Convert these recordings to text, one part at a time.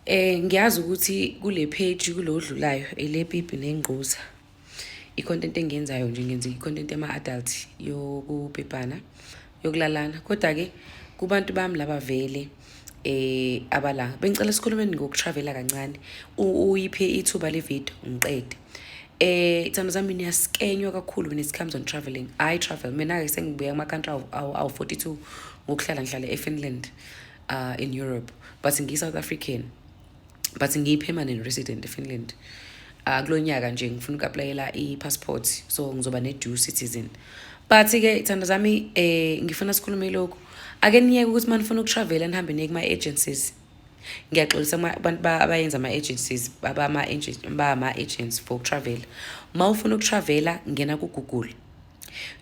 Ngiyazi ukuthi kule page kulodlulayo ele pipi nengquza. I-content engiyenzayo nje ngenza i-content ama-adult yokubhebhana yokulalana. Kodwa ke kubantu bami laba vele abala bengicela sikhulume ngokutravela kancane. Uyiphe ithuba le video ngiqede. Ithando zami niyaskenywa kakhulu when it comes on traveling. I travel mina ke sengibuya kuma-country awu 42 ngokuhlala ngihlala eFinland in Europe, but ngiyi-South African. But ngiyi-permanent resident eFinland. Kulo nyaka nje ngifuna uku-aplayela i-passport, so ngizoba ne-dual citizen. But ke ithando zami ngifuna sikhulume lokho. Ake niyeke ukuthi manifuna ukutravela nihambe niye kuma-agencies. Ngiyaxolisa abantu abayenza ama-agencies ama-agents for travel. Ma ufuna ukutravela ngena ku-Google.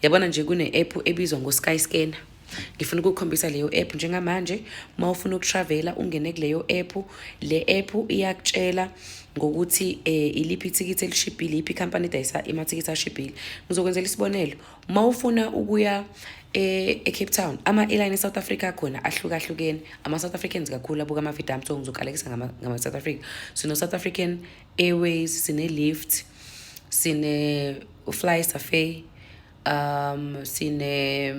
Yabona nje kune-app ebizwa ngo-Skyscanner. Ngifuna ukukhombisa leyo app njengamanje. Ma ufuna ukutravela ungene kuleyo app. Le app iyakutshela ngokuthi iliphi ithikithi elishibhile, iphi company edayisa imathikithi ashibhile. Ngizokwenzela isibonelo. Ma ufuna ukuya eCape Town, ama-airline eSouth Africa akhona ahlukahlukene. Ama-South Africans kakhulu abuka ama-video ami, so ngizokalekisa ngama-South Africa. Sino South African Airways, sine Lift, sine Fly Safari, sine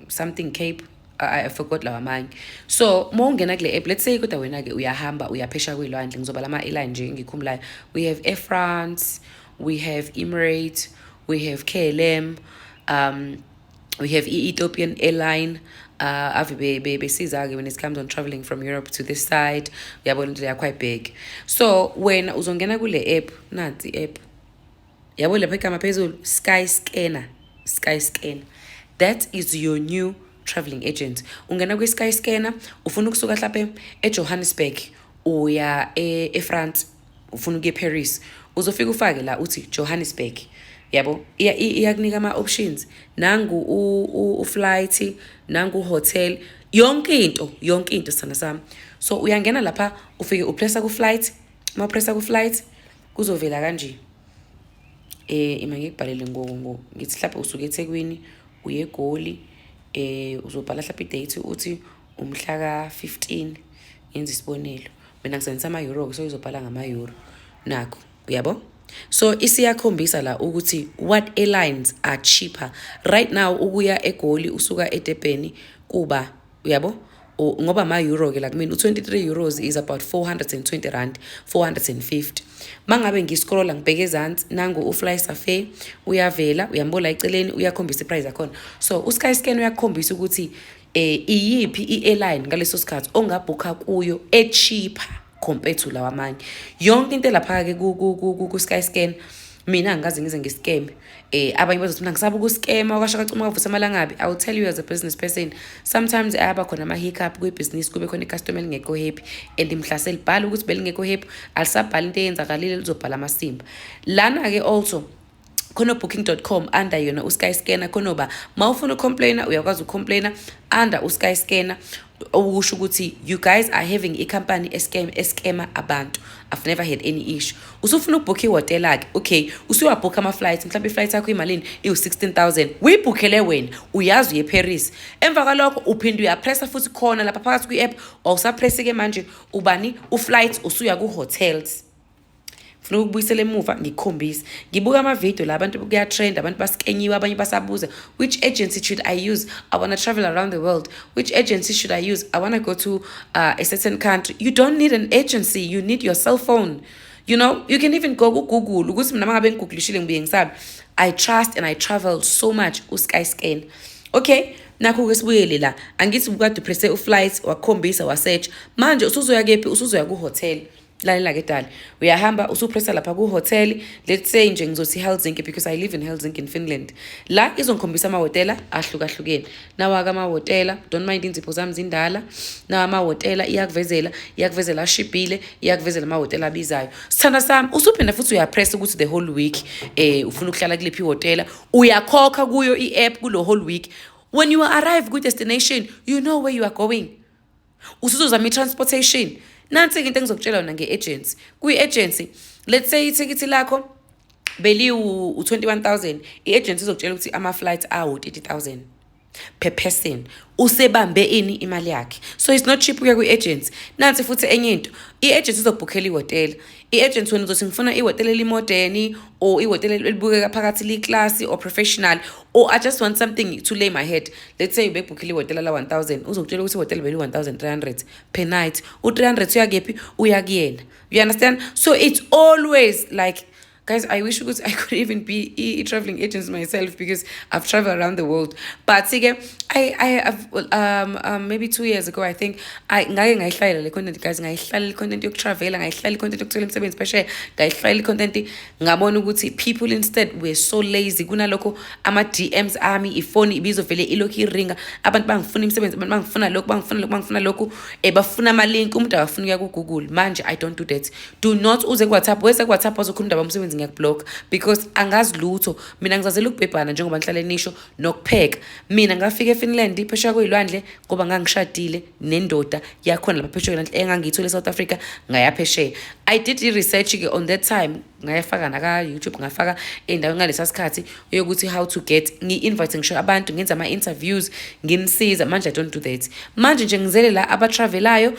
something Cape. I forgot lawa manye. So uma ungena kule app, let's say kodwa wena ke uyahamba uyaphesha kwilwandle, ngizobala ama-airline nje ngikhumulayo. We have Air France, we have Emirates, we have KLM, we have Ethiopian Airline. Ave besiza ke when it comes on traveling from Europe to this side. Uyabona they are quite big. So when uzongena kule app, nanti app. Yabo lapha igama phezulu Skyscanner. Skyscanner. That is your new traveling agent. Ungena kwi-Skyscanner, ufuna ukusuka hlaphe eJohannesburg uya eFrance, ufuna ukuya eParis, uzofika ufake la uthi Johannesburg. Yabo iyakunika ama-options. Nangu u-flight, nangu hotel, yonke into sana sami. So uyangena lapha ufike upressa ku-flight. Ma upressa ku-flight kuzovela kanje. Ima ngikubhalele ngithi hlaphe usuke eThekwini uye eGoli. Uzobhala hlaphe i-date uthi umhla ka-15 yenza isibonelo. Mina ngisebenzisa ama-euro, so uzobhala ngama-euro. Nakho uyabo. So isiyakhombisa la ukuthi what airlines are cheaper right now. Ukuya eGoli usuka eDurban kuba uyabo ngoba ama-euro ke la kumina u-23 € is about 420 rand, 450. Mangabe ngiscrolla ngibheke ezansi nangu uFly Safari uyavela, uyambola eceleni uyakhombisa iprice yakhona. So uSkyscanner uyakhombisa ukuthi iyiphi i-airline ngaleso sikhathi ongabhukha kuyo e-cheaper compared to lawa amanye. Yonke into lapha ke ku-Skyscanner mina ngikaze ngize ngiscam. Abanye bazothi ngisaba ukuscama okwashaka cuma uvusa amalangabi. I will tell you as a business person, sometimes aba khona ama-hiccup kwi-business, kube khona i-customer lingekho happy and mhlase libhala ukuthi belingekho happy, alisabhala into eyenzakalile lizobhala amasimba. Lana ke also khona booking.com under yona uSkyscanner khonoba ma ufuna ucomplaina uyakwazi ucomplaina under uSkyscanner, okusho ukuthi you guys are having a company escama abantu. I've never had any issue. Usufuna ukubooka ihotel ake, okay, usuyabooka ama-flights, mhlawumbe i-flight yakho imalini iwu-16,000, uyibhookele wena uyazi uye eParis. Emva kwalokho uphinde uyapressa futhi khona lapha phakathi kwi-app, awusapresse ke manje ubani u-flight usuya ku-hotels. Funa ukubuyisela emuva ngikhombisa. Ngibuka ama-video la abantu kuyatrend, abantu baskenyiwe, abanye basabuza which agency should I use? I want to travel around the world. Which agency should I use? I want to go to a certain country. You don't need an agency, you need your cell phone. You know, you can even go to Google. Ukuthi mina mangabe ngigooglishile ngibuye ngisabe. I trust and I travel so much uSkyscanner. Okay, nakho ke sibuyele la. Angithi ukade press u-flight wakhombisa wasearch. Manje usuzoya kephi? Usuzoya ku-hotel. Lalela ke dala uyahamba usupressa lapha ku-hotel. Let's say nje ngizothi Helsinki because I live in Helsinki in Finland. La izongikhombisa amahhotela ahlukahlukene. Nawa kamahhotela, don't mind inzipho zami zindala. Nawa amahhotela iyakuvezela ashibhile, iyakuvezela amahhotela abizayo. Sithanda sami usuphinda futhi uyapress ukuthi the whole week ufuna ukuhlala kuliphi ihhotela, uyakhokha kuyo i-app kulo whole week. When you arrive ku destination, you know where you are going. Usuzozama i-transportation. Nansi into engizokutshela yona nge-agency. Kwi-agency, let's say ithikithi lakho beli u-21,000, i-agency izokutshela ukuthi ama-flights awu 30,000. per person usebambe ini imali yakhe. So it's not cheap ukuya kwi-agents. Nansi futhi enye into, i-agent izobhukhela ihhotela. I-agent wena uzothi ngifuna ihhotela elimodeni or ihhotela elibukeka phakathi liklasi or professional, or I just want something to lay my head. Let's say ubebhukhela ihhotela la 1000, uzokutshela ukuthi ihhotela beli 1300 per night. U300 uyakephi? Uyakuyena. You understand? So it's always like, guys, I wish I could even be a traveling agent myself because I've traveled around the world. But again, I have maybe 2 years ago, I think I ngayihlayela le content, guys, ngayihlayela le content yokutravela, ngayihlayela le content yokuthola imisebenzi phesheya, ngayihlayela le content ngabona ukuthi people instead were so lazy kunalokho ama DMs ami ifoni ibizovele ilokhu iringa, abantu bangifuna imisebenzi, abantu bangifuna lokhu bafuna ama link, umuntu akafuna ukuya ku Google. Manje I don't do that. Do not uze ku WhatsApp, wese ku WhatsApp wazokhuluma ndaba umsebenzi ngiyakublock because angazi lutho. Mina ngizazela ukubhebhana njengoba ngihlale nisho nokupheka. Mina ngafika eFinland phesheya kwezilwandle ngoba ngangishadile nendoda yakhona lapha phesheya kwezilwandle engangiyithola eSouth Africa ngayaphesheya. I did research on that time, ngayafaka naka YouTube, ngafaka endaweni ngalesa sikhathi yokuthi how to get ngi-invite ngisho abantu, ngenza ama-interviews, nginisiza. Manje I don't do that. Manje nje ngizele la abatravelayo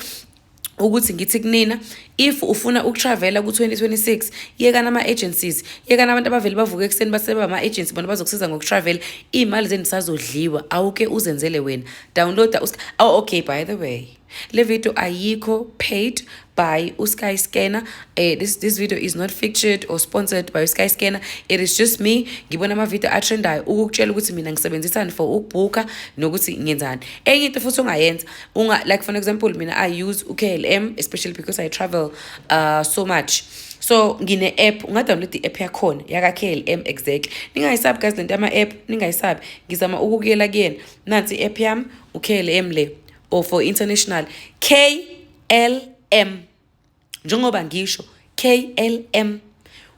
ukuthi ngithi kunina, if ufuna ukutravela ku-2026 yekana ama-agencies, yekana abantu abavele bavuke ekuseni baseba ama-agency bona bazokusiza ngokutravela, iy'mali zenu zisazodliwa. Awuke uzenzele wena, downloada okay, by the way, le video ayikho paid by uSkyscanner. This video is not featured or sponsored by uSkyscanner. It is just me ngibona ama video atrendayo ukukutshela ukuthi mina ngisebenzisani for ukubhuka nokuthi ngenzani. Enye into futhi ongayenza, like for example, mina I use uKLM especially because I travel so much. So ngine app, ungadownload i-app yakhona yaka KLM exactly. Ningayisabi guys lento ama app, ningayisabi. Ngizama ukukuyela kuyena. Nansi i-app yami uKLM le, or for international KLM. Njengoba ngisho KLM,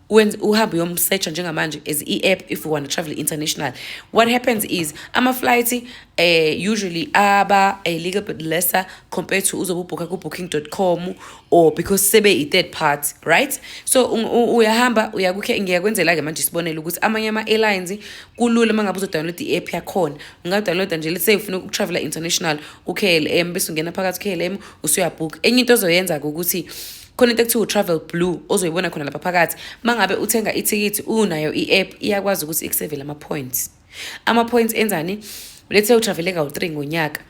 uhambe uyomsearcha njengamanje as i-app if you want to travel international. What happens is ama-flights usually aba a little bit lesser compared to uzobubhuka ku-booking.com, or because sebe i-third party, right? So uyahamba ngiyakwenzela-ke manje sibonele ukuthi amanye ama-airlines kulula uma ngabe uzodownload i-app yakhona. Ungadownloada nje, let's say ufuna ukutravela international ku-KLM bese ungena phakathi ku-KLM usuyabhuka. Enye into ozoyenza-ke ukuthi khona into ekuthiwa u-Travel Blue ozoyibona khona lapha phakathi. Mangabe uthenga ithikithi unayo i-app, iyakwazi ukuthi ikusevele ama-points. Ama-points enzani? Let's say utravele ka-3 ngonyaka,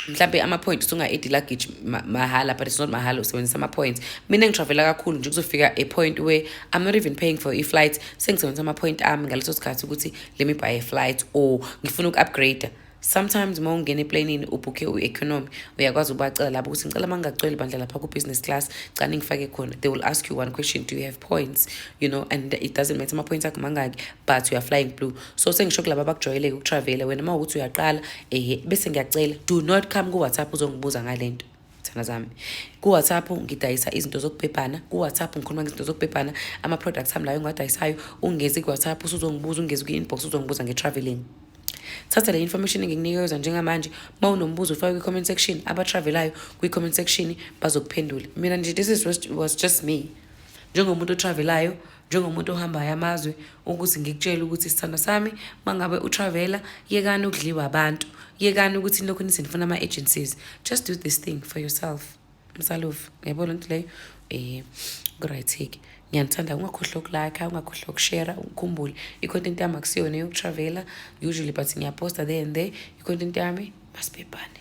mhlambe ama-points usunga-add luggage mahala, but it's not mahala, usebenzisa ama-points. Mina ngitravela kakhulu nje kuzofika a point where I'm not even paying for i-flight, sengisebenzisa ama-point ami ngaleso sikhathi ukuthi let me buy a flight or ngifuna uku-upgrade. Sometimes uma ungena eplanini ubhuke u-economy, uyakwazi ubacela labo ukuthi ngicela mangagcwele bandla lapha ku-business class, cani ngifake khona. They will ask you one question, do you have points? You know, and it doesn't matter ama-points akho mangaki, but you are flying blue. So sengisho kulaba abakujwayele ukutravela, wena uma ukuthi uyaqala bese ngiyacela, do not come ku-WhatsApp uzongibuza ngalento. Thana zami, ku-WhatsApp ngidayisa izinto zokubhebhana, ku-WhatsApp ngikhuluma ngezinto zokubhebhana, ama-products ami layo ngiwadayisayo. Ungezi ku-WhatsApp usuzongibuza, ungezi ku-inbox uzongibuza nge-traveling. Thatha le information engikunikeza njengamanje, uma unombuzo ufake kwi-comment section, abatravelayo kwi-comment section bazokuphendula. Mina nje this was just me, njengomuntu otravelayo, njengomuntu ohambayo amazwe, ukuthi ngikutshela ukuthi sithanda sami, mangabe utravela yekani ukudliwa abantu, yekani ukuthi lokho nisenifuna ama-agencies. Just do this thing for yourself. Msalufu, ngiyabona into leyo right-take. Ngiyanithanda, ungakhohlwa ukulike, ungakhohlwa ukushare, ukukhumbule i-content yami akusiyona yokutravela usually, but ngiyaposta there and there. I-content yami masibhebhane.